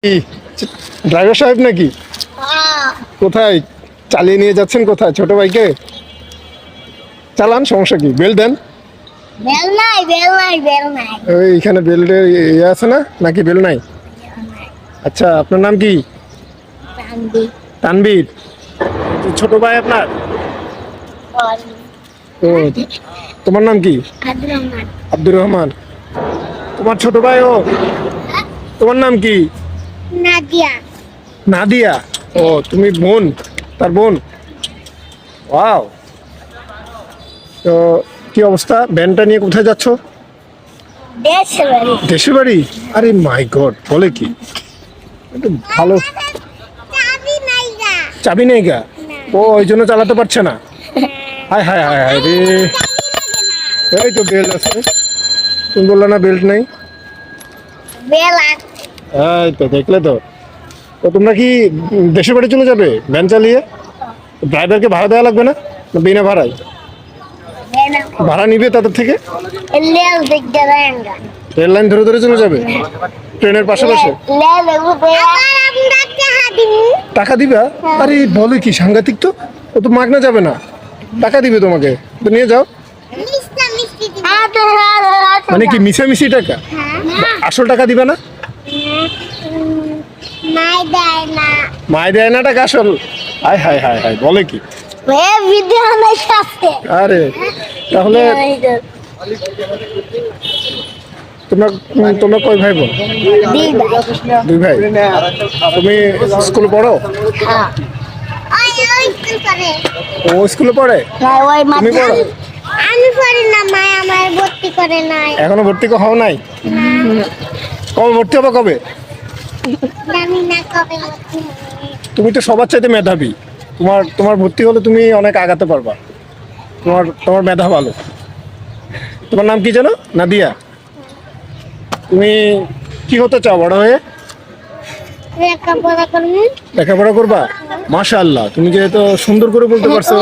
কি ড্রাইভার সাহেব নাকি? কোথায় চালিয়ে নিয়ে যাচ্ছেন? কোথায় ছোট ভাইকে? চালান, সমস্যা কি? বেল দেন। এইখানে বেল্টের ইয়ে আছে না নাকি? বেল নাই? আচ্ছা, আপনার নাম কি? তানবীর। ছোট ভাই আপনার? ও, তোমার নাম কি? আব্দুর রহমান। তোমার ছোট ভাই ও? তোমার নাম কি? নাদিয়া। ও, তুমি বোন, তার বোন। ওয়াও। তো কি অবস্থা? ভ্যানটা নিয়ে কোথায় যাচ্ছ? দেশের বাড়ি? আরে মাই গড, বলে কি? একটু ভালো। চাবি নেই গা? ও, ওই জন্য চালাতে পারছে না। হায় হায় হায় হায় রে। এই তো বেল্ট আছে, তুমি বললে না বেল্ট নেই? এই তো দেখলে তো। তো তোমরা কি দেশের বাড়ি চলে যাবে ভ্যান চালিয়ে? ড্রাইভারকে ভাড়া দেওয়া লাগবে না? না বিনা ভাড়ায়? ভাড়া নিবে তাদের থেকে? রেল লাইন ধরে ধরে চলে যাবে ট্রেনের পাশাপাশি? টাকা দিবা? আরে বলে কি, সাংঘাতিক তো। ও তো মাগনা যাবে না, টাকা দিবে তোমাকে, তো নিয়ে যাও। মানে কি মিশামিশি টাকা? আসল টাকা দিবে না? মায় দেয় না টাকা আসল? হায় হায় হায় হায়, বলে কি? আরে তাহলে তোমরা তোমরা কয় ভাই বোন? দুই ভাই। তুমি স্কুলে পড়ো? ও স্কুলে পড়ে? তুমি পড়ো? আমি পড়ি না, মা আমার ভর্তি করে নাই। এখনো ভর্তি হও নাই? কবে ভর্তি হবে? কবে? জানি না কবে ভর্তি হবে। তুমি তো সবার চাইতে মেধাবী। তোমার তোমার ভর্তি হলে তুমি অনেক আগাতে পারবা। তোমার তোমার মেধা ভালো। তোমার নাম কি জানো? নাদিয়া। তুমি কি হতে চাও বড় হয়ে? লেখাপড়া করবো। লেখাপড়া করবা? মাশাআল্লাহ, তুমি যে এত সুন্দর করে বলতে পারছো।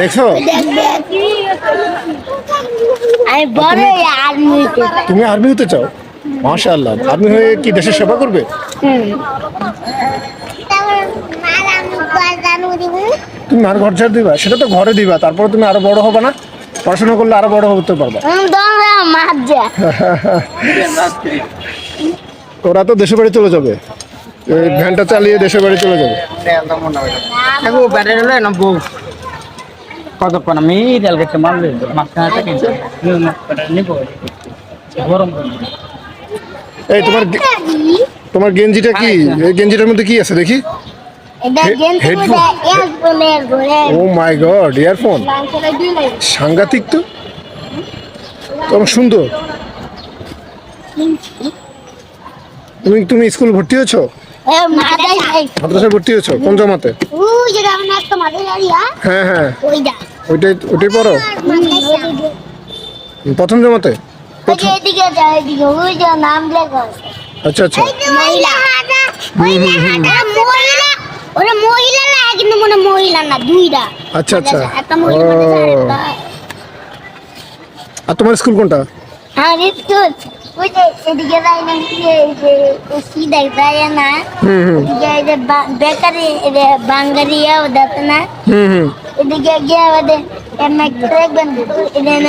দেখো, আমি বড় আর্মি হতে চাই। তুমি আর্মি হতে চাও? মাশাআল্লাহ, আর্মি হয়ে কি দেশের সেবা করবে? তারপর মার আমি জানু দিব। তুমি আর ঘর ঝাড় দিবা? সেটা তো ঘরে দিবা, তারপরে তুমি আরো বড় হবে না? পড়াশোনা করলে আরো বড় হতে পারবা। মার যা। ওরা তো দেশের বাড়ি চলে যাবে, এই ভ্যানটা চালিয়ে দেশের বাড়ি চলে যাবে। কতক্ষণ আমি রেল গেছে মারলে মাঝখানে থেকে নিব গরম এই তোমার তোমার গেঞ্জিটা কি? এই গেঞ্জিটার মধ্যে কি আছে দেখি? এটা গেন্দ হেডফোন? করে এয়ারফোনের ঘরে। ও মাই গড, ইয়ারফোন! সাংঘাতিক তো, তোমার সুন্দর। তুমি তুমি স্কুল ভর্তি হয়েছো? এ মাদাই যাই। মাদ্রাসায় ভর্তি হয়েছো? কোন জমাতে? ওই যে আমরা একটা মাদাই যাইয়া। হ্যাঁ হ্যাঁ, ওইটা। ওইটাই পড়ো? প্রথম জমাতে? ওই যে এদিকে যায়, এদিকে ওই যে নাম লেখা আছে। আচ্ছা আচ্ছা। মহিলা। মহিলা। ওরা মহিলা না, কিন্তু মনে মহিলা না, দুইটা। আচ্ছা আচ্ছা। একটা মহিলা মাদ্রাসা, আরেকটা। আর তোমার স্কুল কোনটা? হ্যাঁ, স্কুল। ওই যে এদিকে যায় না, এই যে সিধা যায় না। এদিকে এই যে বেকারি, এই যে বাঙ্গারিয়া ওদাতে না। এদিকে গিয়ে ওদের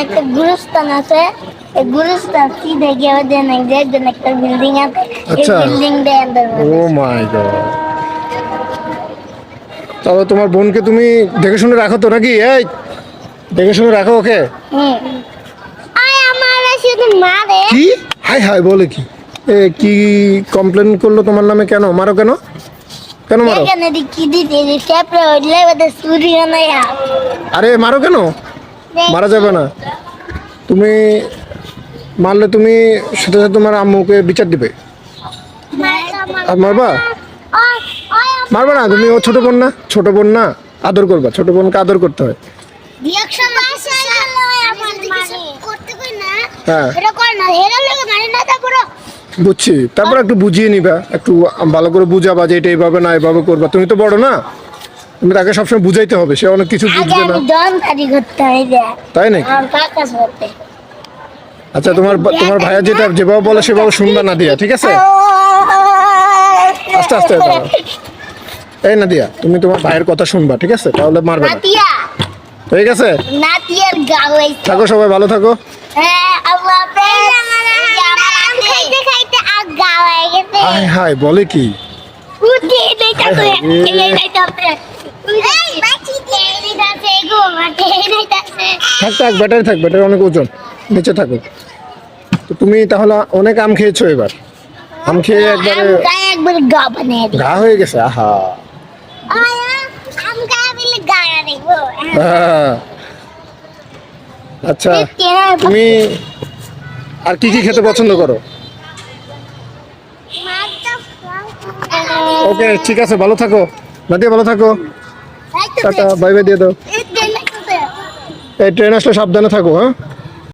একটা গুরুস্থান আছে। এই গুরুস্থান সিধে গিয়ে ওদের একজন একটা বিল্ডিং আছে। এই আচ্ছা। বিল্ডিং ও মাই গড। তাহলে তোমার বোনকে তুমি দেখে শুনে রাখো তো নাকি? এই দেখে শুনে রাখো ওকে। আমার শুধু মারে। কি হাই হাই, বলে কি? কি কমপ্লেন করলো তোমার নামে? কেন মারো? কেন কেন মারো? এখানে কি দিতে টেপরে হইলে ওদের চুরি হয়। আরে মারো কেন? মারা যাবে না। তুমি মারলে তুমি সাথে সাথে তোমার আম্মুকে বিচার দিবে। আর মারবা? মারবা না তুমি? ও ছোট বোন না? ছোট বোন না, আদর করবা। ছোট বোনকে আদর করতে হয়। রিঅ্যাকশন আসে আমার মানে করতে কই না। হ্যাঁ, এটা কর না, হেরা লাগে মানে না তা করো। বুঝছি। তারপর একটু বুঝিয়ে নিবা, একটু ভালো করে বুঝাবা যে এটা এইভাবে না, এভাবে করবা। তুমি তো বড় না, তুমি তাকে সবসময় বুঝাইতে হবে, সে অনেক কিছু আগে বুঝবে না। আমি দম কাটি করতে হইবে। তাই নাকি? আমার কাকা করতে। আচ্ছা, তোমার তোমার ভাইয়া যেটা যেভাবে বলে সেভাবে শুনবা না দিয়া, ঠিক আছে? আস্তে আস্তে দাঁড়াও। এই নাদিয়া তুমি তোমার ভাইয়ের কথা শুনবা, ঠিক আছে? তাহলে মারবে না, নাতিয়া ঠিক আছে? নাতিয়ার গাও হইছে থাকো, সবাই ভালো থাকো। হ্যাঁ আল্লাহ হাফেজ আম খাইতে খাইতে আর গাও হয়ে গেছে হাই হাই বলে কি? উঠে যাইতাছে হায় হায়। এই যাইতাছে এই বাচ্চি দিয়ে যাইতাছে গো মাঠে যাইতাছে থাক থাক, ব্যাটারি থাক, ব্যাটারি অনেক ওজন, নিচে থাকো। তো তুমি তাহলে অনেক আম খেয়েছো এবার, আম খেয়ে একবারে আম গায়ে একবার গা বানিয়ে দিই ঘা হয়ে গেছে। আহা, আম গায়ে বিলে গায়ে দেখবো আহা। আচ্ছা, তুমি আর কি কি খেতে পছন্দ করো? ওকে, ঠিক আছে, ভালো থাকো নাদিয়া, ভালো থাকো। টাটা, বাই বাই দিয়ে দাও। এই ট্রেন আসলে সাবধানে থাকো, হ্যাঁ?